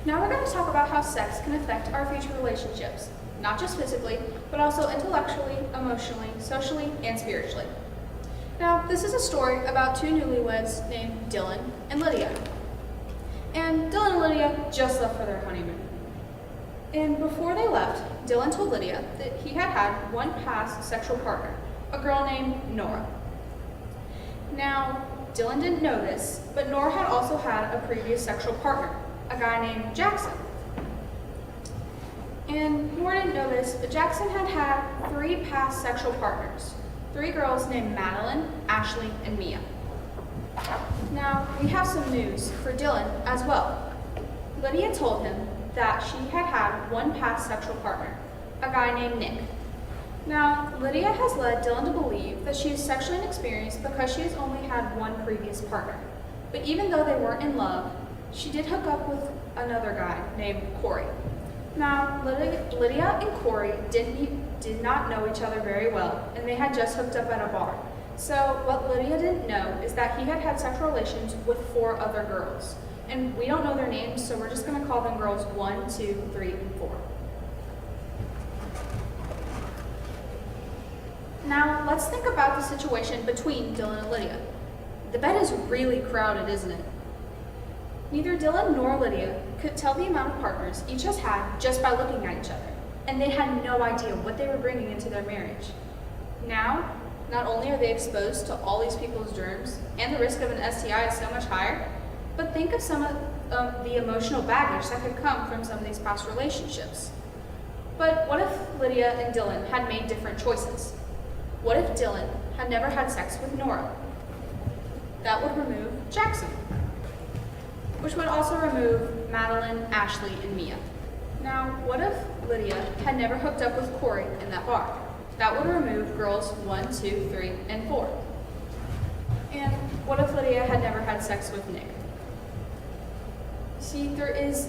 Now we're going to talk about how sex can affect our future relationships, not just physically, but also intellectually, emotionally, socially, and spiritually. Now, this is a story about two newlyweds named Dylan and Lydia. And Dylan and Lydia just left for their honeymoon. And before they left, Dylan told Lydia that he had had one past sexual partner, a girl named Nora. Now, Dylan didn't know this, but Nora had also had a previous sexual partner, a guy named Jackson. And Nora didn't know this, but Jackson had had 3 past sexual partners, 3 girls named Madeline, Ashley, and Mia. Now, we have some news for Dylan as well. Lydia told him that she had had one past sexual partner, a guy named Nick. Now, Lydia has led Dylan to believe that she is sexually inexperienced because she has only had one previous partner. But even though they weren't in love, she did hook up with another guy named Corey. Now, Lydia and Corey did not know each other very well, and they had just hooked up at a bar. So what Lydia didn't know is that he had had sexual relations with 4 other girls. And we don't know their names, so we're just going to call them girls 1, 2, 3, and 4. Now, let's think about the situation between Dylan and Lydia. The bed is really crowded, isn't it? Neither Dylan nor Lydia could tell the amount of partners each has had just by looking at each other, and they had no idea what they were bringing into their marriage. Now, not only are they exposed to all these people's germs, and the risk of an STI is so much higher, but think of some of the emotional baggage that could come from some of these past relationships. But what if Lydia and Dylan had made different choices? What if Dylan had never had sex with Nora? That would remove Jackson, which would also remove Madeline, Ashley, and Mia. Now, what if Lydia had never hooked up with Corey in that bar? That would remove girls 1, 2, 3, and 4. And what if Lydia had never had sex with Nick? See, there is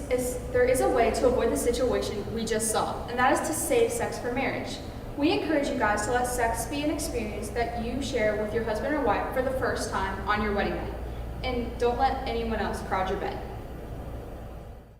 a way to avoid the situation we just saw, and that is to save sex for marriage. We encourage you guys to let sex be an experience that you share with your husband or wife for the first time on your wedding night. And don't let anyone else crowd your bed.